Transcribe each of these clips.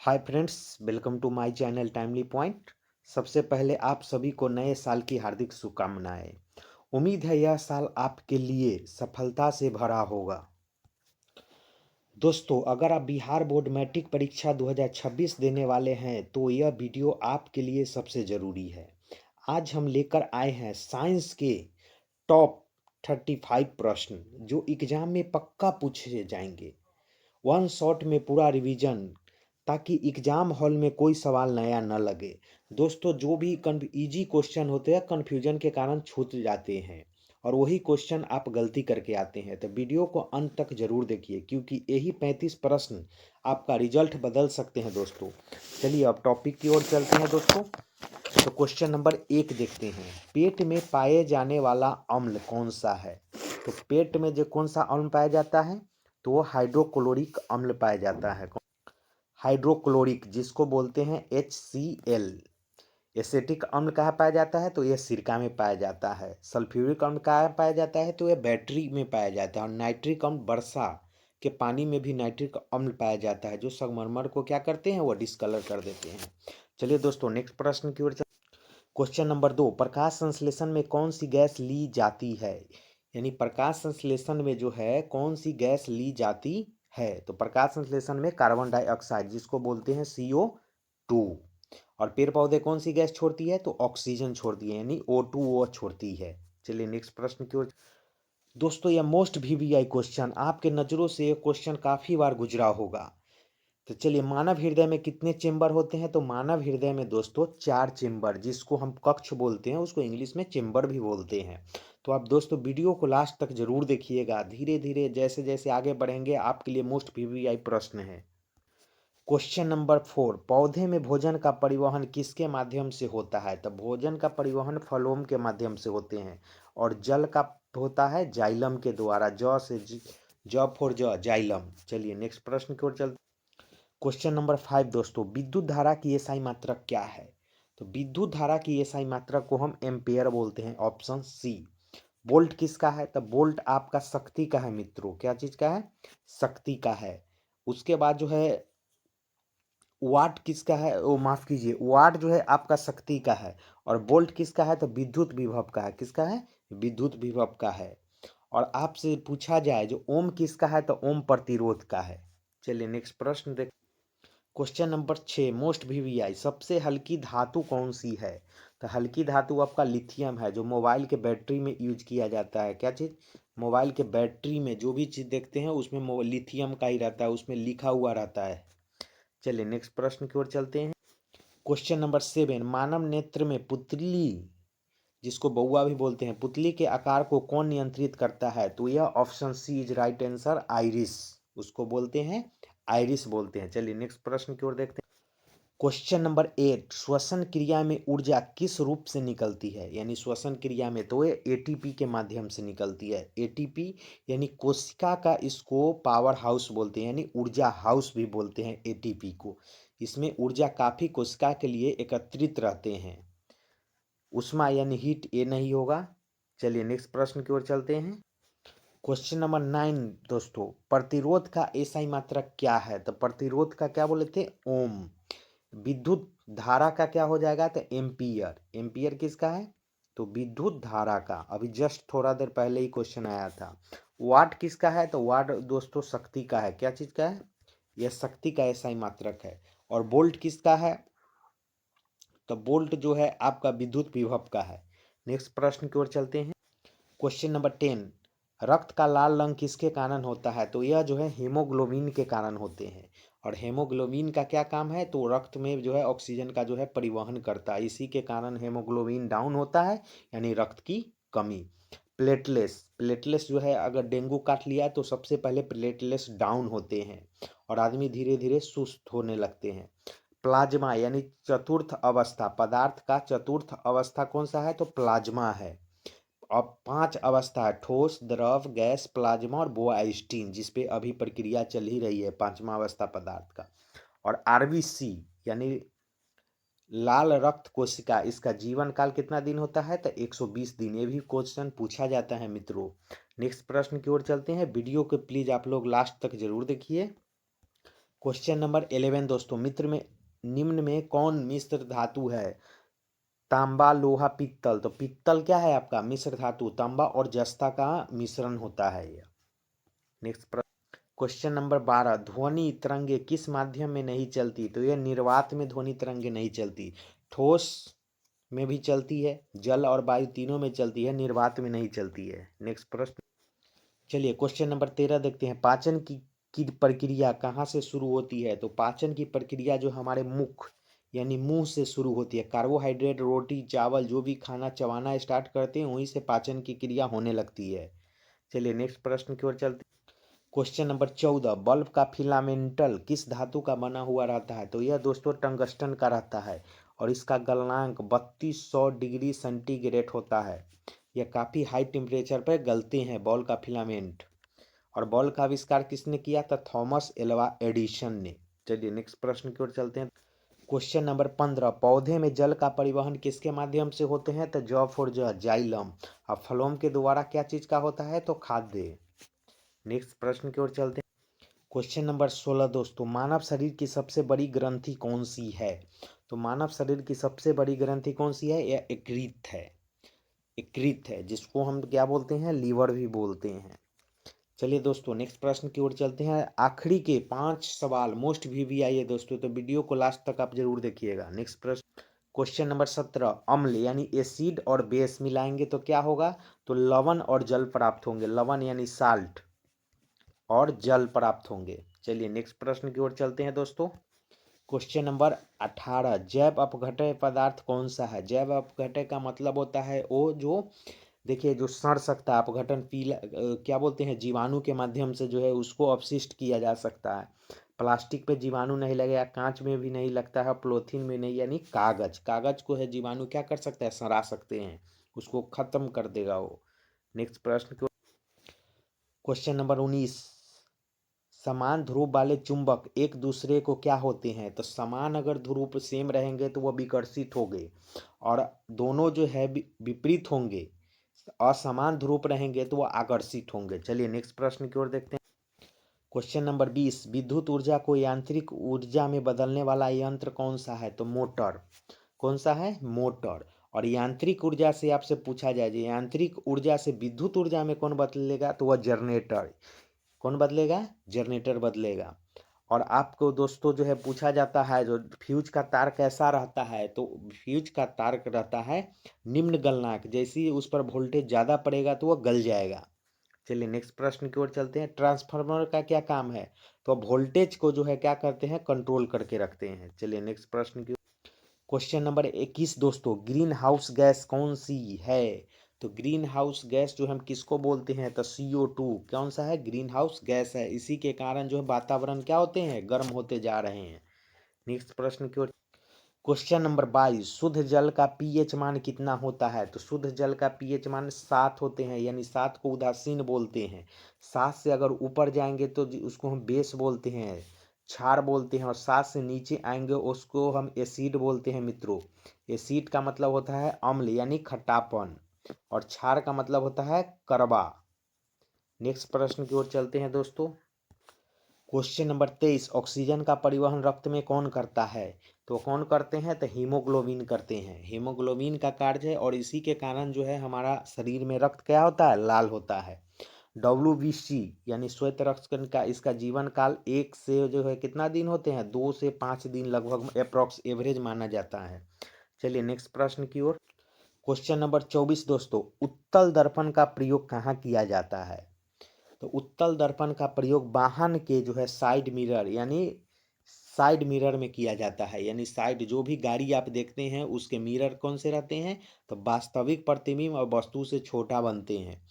Hi friends, welcome to my channel timely point. सबसे पहले आप सभी को नए साल की हार्दिक शुभकामनाएं। उम्मीद है यह साल आपके लिए सफलता से भरा होगा। दोस्तों, अगर आप बिहार बोर्ड मैट्रिक परीक्षा 2026 देने वाले हैं तो यह वीडियो आपके लिए सबसे ज़रूरी है। आज हम लेकर आए हैं साइंस के टॉप 35 प्रश्न जो एग्जाम में पक्का पूछे जाएंगे। वन शॉट में पूरा रिवीजन, ताकि एग्जाम हॉल में कोई सवाल नया न लगे। दोस्तों, जो भी इजी क्वेश्चन होते हैं कन्फ्यूजन के कारण छूट जाते हैं और वही क्वेश्चन आप गलती करके आते हैं, तो वीडियो को अंत तक जरूर देखिए क्योंकि यही 35 प्रश्न आपका रिजल्ट बदल सकते हैं। दोस्तों चलिए अब टॉपिक की ओर चलते हैं। दोस्तों तो क्वेश्चन नंबर 1 देखते हैं। पेट में पाए जाने वाला अम्ल कौन सा है? तो पेट में जो कौन सा अम्ल पाया जाता है तो वो हाइड्रोक्लोरिक अम्ल पाया जाता है। हाइड्रोक्लोरिक, जिसको बोलते हैं HCl। एसिटिक अम्ल कहाँ पाया जाता है तो यह सिरका में पाया जाता है। सल्फ्यूरिक अम्ल कहाँ पाया जाता है तो यह बैटरी में पाया जाता है। और नाइट्रिक अम्ल, वर्षा के पानी में भी नाइट्रिक अम्ल पाया जाता है, जो संगमरमर को क्या करते हैं, वो डिस्कलर कर देते हैं। चलिए दोस्तों नेक्स्ट प्रश्न की ओर। क्वेश्चन नंबर 2, प्रकाश संश्लेषण में कौन सी गैस ली जाती है? यानी प्रकाश संश्लेषण में जो है कौन सी गैस ली जाती है? तो प्रकाश संश्लेषण में कार्बन डाइऑक्साइड, जिसको बोलते हैं CO2। और पेड़ पौधे कौन सी गैस छोड़ती है तो ऑक्सीजन छोड़ती है, यानी O2 छोड़ती है। चलिए नेक्स्ट प्रश्न की ओर। दोस्तों यह मोस्ट VVI क्वेश्चन, आपके नज़रों से यह क्वेश्चन काफ़ी बार गुजरा होगा। तो चलिए, मानव हृदय में कितने चेंबर होते हैं? तो मानव हृदय में दोस्तों 4 चेंबर, जिसको हम कक्ष बोलते हैं, उसको इंग्लिश में चेंबर भी बोलते हैं। तो आप दोस्तों वीडियो को लास्ट तक जरूर देखिएगा। धीरे धीरे जैसे जैसे आगे बढ़ेंगे आपके लिए मोस्ट VVI प्रश्न है। क्वेश्चन नंबर 4, पौधे में भोजन का परिवहन किसके माध्यम से होता है? तो भोजन का परिवहन फलों के माध्यम से होते हैं। और जल का होता है जाइलम के द्वारा। ज फॉर जाइलम। चलिए नेक्स्ट प्रश्न की ओर चलते। क्वेश्चन नंबर 5 दोस्तों, विद्युत धारा की एसआई मात्रक क्या है? तो विद्युत धारा की एसआई मात्रक को हम एम्पेयर बोलते हैं, ऑप्शन सी। वोल्ट किसका है? तो वोल्ट आपका शक्ति का है मित्रों। क्या चीज का है? शक्ति का है। उसके बाद जो है वाट किसका है? वो माफ कीजिए, वाट जो है आपका शक्ति का है। और वोल्ट किसका है? तो विद्युत विभव का है। किसका है? विद्युत विभव का है। और आपसे पूछा जाए जो ओम किसका है तो ओम प्रतिरोध का है। चलिए नेक्स्ट प्रश्न देख। क्वेश्चन नंबर 6, मोस्ट VVI, सबसे हल्की धातु कौन सी है? तो हल्की धातु आपका लिथियम है, जो मोबाइल के बैटरी में यूज किया जाता है। क्या चीज? मोबाइल के बैटरी में जो भी चीज देखते हैं उसमें लिथियम का ही रहता है, उसमें लिखा हुआ रहता है। चलिए नेक्स्ट प्रश्न की ओर चलते हैं। क्वेश्चन नंबर 7, मानव नेत्र में पुतली, जिसको बउआ भी बोलते हैं, पुतली के आकार को कौन नियंत्रित करता है? तो यह option C is right answer, iris. उसको बोलते हैं आइरिस बोलते हैं। चलिए नेक्स्ट प्रश्न की ओर देखते हैं। क्वेश्चन नंबर 8, श्वसन क्रिया में ऊर्जा किस रूप से निकलती है? यानी श्वसन क्रिया में तो ये ATP के माध्यम से निकलती है। ATP यानी कोशिका का, इसको पावर हाउस बोलते हैं, यानी ऊर्जा हाउस भी बोलते हैं ATP को। इसमें ऊर्जा काफी कोशिका के लिए एकत्रित रहते हैं। उष्मा यानी हीट, ये नहीं होगा। चलिए नेक्स्ट प्रश्न की ओर चलते हैं। क्वेश्चन नंबर 9 दोस्तों, प्रतिरोध का एसआई मात्रक क्या है? तो प्रतिरोध का क्या बोले थे? ओम। विद्युत धारा का क्या हो जाएगा? तो एम्पियर। एम्पियर किसका है? तो विद्युत धारा का। अभी जस्ट थोड़ा देर पहले ही क्वेश्चन आया था। वाट किसका है? तो वाट दोस्तों शक्ति का है। क्या चीज का है? यह शक्ति का एसआई मात्रक है। और वोल्ट किसका है? तो वोल्ट जो है आपका विद्युत विभव का है। नेक्स्ट प्रश्न की ओर चलते हैं। क्वेश्चन नंबर 10, रक्त का लाल रंग किसके कारण होता है? तो यह जो है हीमोग्लोबिन के कारण होते हैं। और हीमोग्लोबिन का क्या काम है? तो रक्त में जो है ऑक्सीजन का जो है परिवहन करता है। इसी के कारण हीमोग्लोबिन डाउन होता है, यानी रक्त की कमी। प्लेटलेस, प्लेटलेस जो है अगर डेंगू काट लिया तो सबसे पहले प्लेटलेस डाउन होते हैं और आदमी धीरे धीरे सुस्त होने लगते हैं। प्लाज्मा यानी चतुर्थ अवस्था, पदार्थ का चतुर्थ अवस्था कौन सा है? तो प्लाज्मा है। अब 5 अवस्था है, ठोस, द्रव, गैस, प्लाज्मा और बोआइस्टीन, जिसपे अभी प्रक्रिया चल ही रही है 5वां अवस्था पदार्थ का। और RBC यानी लाल रक्त कोशिका, इसका जीवन काल कितना दिन होता है? तो 120 दिन। ये भी क्वेश्चन पूछा जाता है मित्रों। नेक्स्ट प्रश्न की ओर चलते हैं। वीडियो को प्लीज आप लोग लास्ट तक जरूर देखिए। क्वेश्चन नंबर 11 दोस्तों, मित्र में निम्न में कौन मिश्र धातु है? तांबा, लोहा, पित्तल। तो पित्तल क्या है आपका? मिश्र धातु। तांबा और जस्ता का मिश्रण होता है यह। नेक्स्ट प्रश्न, क्वेश्चन नंबर 12, ध्वनि तरंगे किस माध्यम में नहीं चलती? तो यह निर्वात में ध्वनि तरंगे नहीं चलती। ठोस में भी चलती है, जल और वायु तीनों में चलती है, निर्वात में नहीं चलती है। नेक्स्ट प्रश्न, चलिए क्वेश्चन नंबर 13 देखते हैं। पाचन की प्रक्रिया कहाँ से शुरू होती है? तो पाचन की प्रक्रिया जो हमारे मुख यानी मुंह से शुरू होती है। कार्बोहाइड्रेट, रोटी, चावल जो भी खाना चबाना स्टार्ट करते हैं वहीं से पाचन की क्रिया होने लगती है। चलिए नेक्स्ट प्रश्न की ओर चलते हैं। क्वेश्चन नंबर 14, बल्ब का फिलामेंटल किस धातु का बना हुआ रहता है? तो यह दोस्तों टंगस्टन का रहता है और इसका गलनांक 3200 डिग्री सेंटीग्रेड होता है। यह काफ़ी हाई टेम्परेचर पर गलते हैं बॉल का फिलामेंट। और बॉल का आविष्कार किसने किया था? थॉमस एल्वा एडिसन ने। चलिए नेक्स्ट प्रश्न की ओर चलते हैं। क्वेश्चन नंबर 15, पौधे में जल का परिवहन किसके माध्यम से होते हैं? तो जॉ फॉर जाइलम। और फ्लोम के द्वारा क्या चीज का होता है? तो खाद्य। नेक्स्ट प्रश्न की ओर चलते हैं। क्वेश्चन नंबर 16 दोस्तों, मानव शरीर की सबसे बड़ी ग्रंथि कौन सी है? तो मानव शरीर की सबसे बड़ी ग्रंथि कौन सी है? यह यकृत है। यकृत है, जिसको हम क्या बोलते हैं? लीवर भी बोलते हैं। चलिए दोस्तों नेक्स्ट प्रश्न की ओर चलते हैं। आखिरी के 5 सवाल मोस्ट वीवीआई है दोस्तों, तो वीडियो को लास्ट तक आप जरूर देखिएगा। नेक्स्ट प्रश्न, क्वेश्चन नंबर 17, अम्ल यानी एसिड और बेस मिलाएंगे तो क्या होगा? तो लवण और जल प्राप्त होंगे। लवण यानी साल्ट और जल प्राप्त होंगे। चलिए नेक्स्ट प्रश्न की ओर चलते हैं दोस्तों। क्वेश्चन नंबर 18, जैव अपघटय पदार्थ कौन सा है? जैव अपघटय का मतलब होता है वो जो देखिए जो सड़ सकता है, अपघटन पीला क्या बोलते हैं, जीवाणु के माध्यम से जो है उसको अपशिष्ट किया जा सकता है। प्लास्टिक पे जीवाणु नहीं लगेगा, कांच में भी नहीं लगता है, पॉलीथीन में नहीं, यानी कागज। कागज को है जीवाणु क्या कर सकता है? सड़ा सकते हैं, उसको खत्म कर देगा वो। नेक्स्ट प्रश्न, क्वेश्चन नंबर 19, समान ध्रुव वाले चुंबक एक दूसरे को क्या होते हैं? तो समान अगर ध्रुव सेम रहेंगे तो वह विकर्षित होंगे, और दोनों जो है विपरीत होंगे, असमान ध्रुव रहेंगे तो वह आकर्षित होंगे। चलिए नेक्स्ट प्रश्न की ओर देखते हैं। क्वेश्चन नंबर 20, विद्युत ऊर्जा को यांत्रिक ऊर्जा में बदलने वाला यंत्र कौन सा है? तो मोटर। कौन सा है? मोटर। और यांत्रिक ऊर्जा से आपसे पूछा जाए, यांत्रिक ऊर्जा से विद्युत ऊर्जा में कौन बदलेगा? तो वह जनरेटर। कौन बदलेगा? जनरेटर बदलेगा। और आपको दोस्तों जो है पूछा जाता है जो फ्यूज का तार कैसा रहता है? तो फ्यूज का तार रहता है निम्न गलनांक। जैसे ही उस पर वोल्टेज ज़्यादा पड़ेगा तो वह गल जाएगा। चलिए नेक्स्ट प्रश्न की ओर चलते हैं। ट्रांसफार्मर का क्या काम है? तो वोल्टेज को जो है क्या करते हैं? कंट्रोल करके रखते हैं। चलिए नेक्स्ट प्रश्न की, क्वेश्चन नंबर 21 दोस्तों, ग्रीन हाउस गैस कौन सी है? तो ग्रीन हाउस गैस जो हम किसको बोलते हैं? तो CO2। कौन सा है? ग्रीन हाउस गैस है। इसी के कारण जो है वातावरण क्या होते हैं? गर्म होते जा रहे हैं। नेक्स्ट प्रश्न की ओर, क्वेश्चन नंबर 22, शुद्ध जल का पीएच मान कितना होता है? तो शुद्ध जल का पीएच मान 7 होते हैं, यानी 7 को उदासीन बोलते हैं। 7 से अगर ऊपर जाएंगे तो उसको हम बेस बोलते हैं, क्षार बोलते हैं, और 7 से नीचे आएंगे उसको हम एसिड बोलते हैं मित्रों। एसिड का मतलब होता है अम्ल यानी खट्टापन, और क्षार का मतलब होता है कड़वा। नेक्स्ट प्रश्न की ओर चलते हैं दोस्तों। क्वेश्चन नंबर 23, ऑक्सीजन का परिवहन रक्त में कौन करता है? तो कौन करते हैं? तो हीमोग्लोबिन करते हैं। हीमोग्लोबिन का कार्य है, और इसी के कारण जो है हमारा शरीर में रक्त क्या होता है? लाल होता है। WBC यानी श्वेत रक्तकण का इसका जीवन काल 1 से जो है कितना दिन होते हैं? 2 से 5 दिन लगभग अप्रॉक्स एवरेज माना जाता है। चलिए नेक्स्ट प्रश्न की ओर। क्वेश्चन नंबर 24 दोस्तों, उत्तल दर्पण का प्रयोग कहाँ किया जाता है? तो उत्तल दर्पण का प्रयोग वाहन के जो है साइड मिरर यानी साइड मिरर में किया जाता है। यानी साइड जो भी गाड़ी आप देखते हैं उसके मिरर कौन से रहते हैं? तो वास्तविक प्रतिबिंब और वस्तु से छोटा बनते हैं।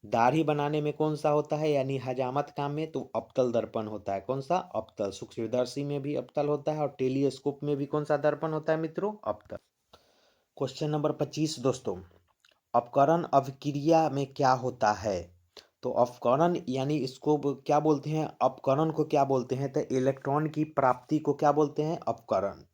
दाढ़ी बनाने में कौन सा होता है? यानी हजामत काम में तो अवतल दर्पण होता है। कौन सा? अवतल। सूक्ष्मदर्शी में भी अवतल होता है, और टेलीस्कोप में भी कौन सा दर्पण होता है मित्रों? अवतल। क्वेश्चन नंबर 25 दोस्तों, अपकरण अभिक्रिया में क्या होता है? तो अपकरण यानी इसको क्या बोलते हैं? अपकरण को क्या बोलते हैं? तो इलेक्ट्रॉन की प्राप्ति को क्या बोलते हैं? अपकरण।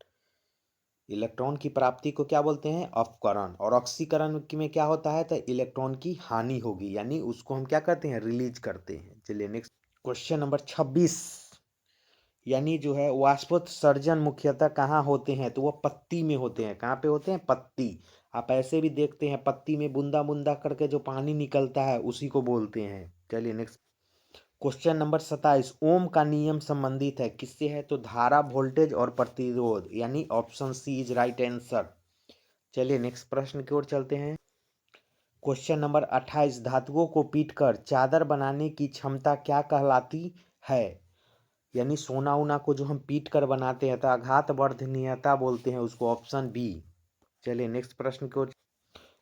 इलेक्ट्रॉन की प्राप्ति को क्या बोलते हैं? अपकरण। और ऑक्सीकरण में क्या होता है? तो इलेक्ट्रॉन की हानि होगी, यानी उसको हम क्या करते हैं? रिलीज करते हैं। चलिए नेक्स्ट, क्वेश्चन नंबर 26, यानी जो है वाष्पोत्सर्जन मुख्यतः कहाँ होते हैं, तो वो पत्ती में होते हैं। कहाँ पे होते हैं, पत्ती। आप ऐसे भी देखते हैं पत्ती में बूंदा बूंदा करके जो पानी निकलता है उसी को बोलते हैं। चलिए नेक्स्ट क्वेश्चन नंबर 27, ओम का नियम संबंधित है किससे है, तो धारा, वोल्टेज और प्रतिरोध, यानी option C is right answer. चलिए नेक्स्ट प्रश्न की ओर चलते हैं। क्वेश्चन नंबर 28, धातुओं को पीटकर चादर बनाने की क्षमता क्या कहलाती है, यानी सोना उना को जो हम पीट कर बनाते हैं तो आघात वर्धनीयता बोलते हैं उसको, ऑप्शन बी। चलिए नेक्स्ट प्रश्न की ओर।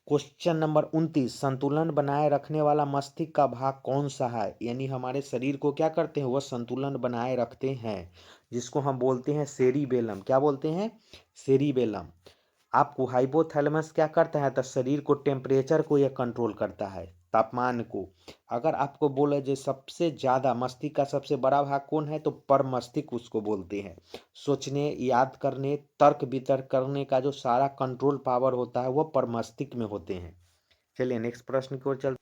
क्वेश्चन नंबर 29, संतुलन बनाए रखने वाला मस्तिष्क का भाग कौन सा है, यानी हमारे शरीर को क्या करते हैं, वह संतुलन बनाए रखते हैं, जिसको हम बोलते हैं सेरिबेलम। क्या बोलते हैं, सेरिबेलम। आपको हाइपोथैलेमस क्या करता है, तो शरीर को टेम्परेचर को यह कंट्रोल करता है, तापमान को। अगर आपको बोले जो सबसे ज़्यादा मस्तिष्क का सबसे बड़ा भाग कौन है, तो पर मस्तिष्क उसको बोलते हैं। सोचने, याद करने, तर्क वितर्क करने का जो सारा कंट्रोल पावर होता है वो पर मस्तिष्क में होते हैं। चलिए नेक्स्ट प्रश्न की ओर चल।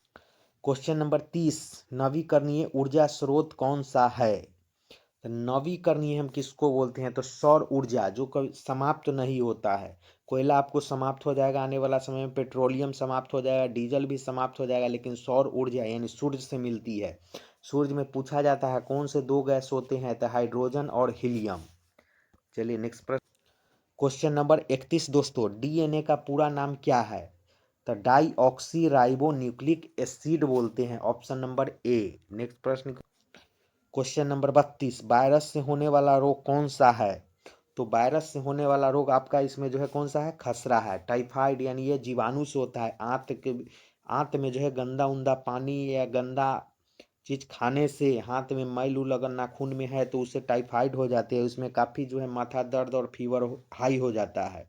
क्वेश्चन नंबर 30, नवीकरणीय ऊर्जा स्रोत कौन सा है, तो नवीकरणीय हम किसको बोलते हैं, तो सौर ऊर्जा, जो कभी समाप्त नहीं होता है। कोयला आपको समाप्त हो जाएगा आने वाला समय में, पेट्रोलियम समाप्त हो जाएगा, डीजल भी समाप्त हो जाएगा, लेकिन सौर ऊर्जा यानी सूर्य से मिलती है। सूर्य में पूछा जाता है कौन से दो गैस होते हैं, तो हाइड्रोजन और हीलियम। चलिए नेक्स्ट प्रश्न। क्वेश्चन नंबर 31 दोस्तों, डीएनए का पूरा नाम क्या है, तो deoxyribonucleic acid बोलते हैं, ऑप्शन नंबर ए। नेक्स्ट प्रश्न। क्वेश्चन नंबर 32, वायरस से होने वाला रोग कौन सा है, तो वायरस से होने वाला रोग आपका इसमें जो है कौन सा है, खसरा है, टाइफाइड, यानी ये जीवाणु से होता है। आंत में जो है गंदा उंदा पानी या गंदा चीज खाने से हाथ में मैल उल अगर नाखून में है तो उससे टाइफाइड हो जाते हैं, उसमें काफ़ी जो है माथा दर्द और फीवर हाई हो जाता है।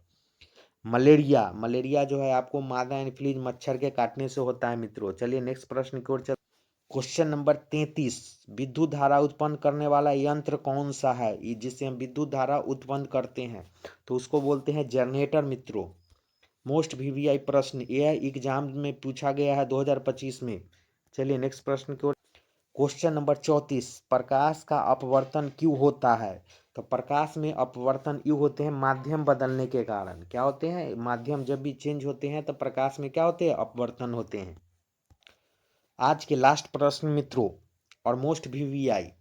मलेरिया, मलेरिया जो है आपको मादा एनफ्लूएंजा मच्छर के काटने से होता है मित्रों। चलिए नेक्स्ट प्रश्न की ओर चल। क्वेश्चन नंबर 33, विद्युत धारा उत्पन्न करने वाला यंत्र कौन सा है, ये जिससे हम विद्युत धारा उत्पन्न करते हैं तो उसको बोलते हैं जनरेटर मित्रों। मोस्ट वीवीआई प्रश्न यह एग्जाम में पूछा गया है 2025 में। चलिए नेक्स्ट प्रश्न की ओर। क्वेश्चन नंबर 34, प्रकाश का अपवर्तन क्यों होता है, तो प्रकाश में अपवर्तन क्यों होते हैं, माध्यम बदलने के कारण। क्या होते हैं, माध्यम जब भी चेंज होते हैं तो प्रकाश में क्या होते हैं, अपवर्तन होते हैं। आज के लास्ट प्रश्न मित्रों और मोस्ट वीवीआई,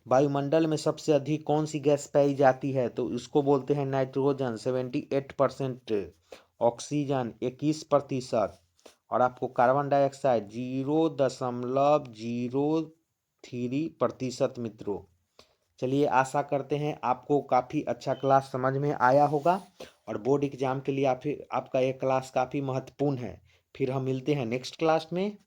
वायुमंडल में सबसे अधिक कौन सी गैस पाई जाती है, तो उसको बोलते हैं नाइट्रोजन 78%, ऑक्सीजन 21%, और आपको कार्बन डाइऑक्साइड 0.03% मित्रों। चलिए आशा करते हैं आपको काफ़ी अच्छा क्लास समझ में आया होगा और बोर्ड एग्जाम के लिए आपका ये क्लास काफ़ी महत्वपूर्ण है। फिर हम मिलते हैं नेक्स्ट क्लास में।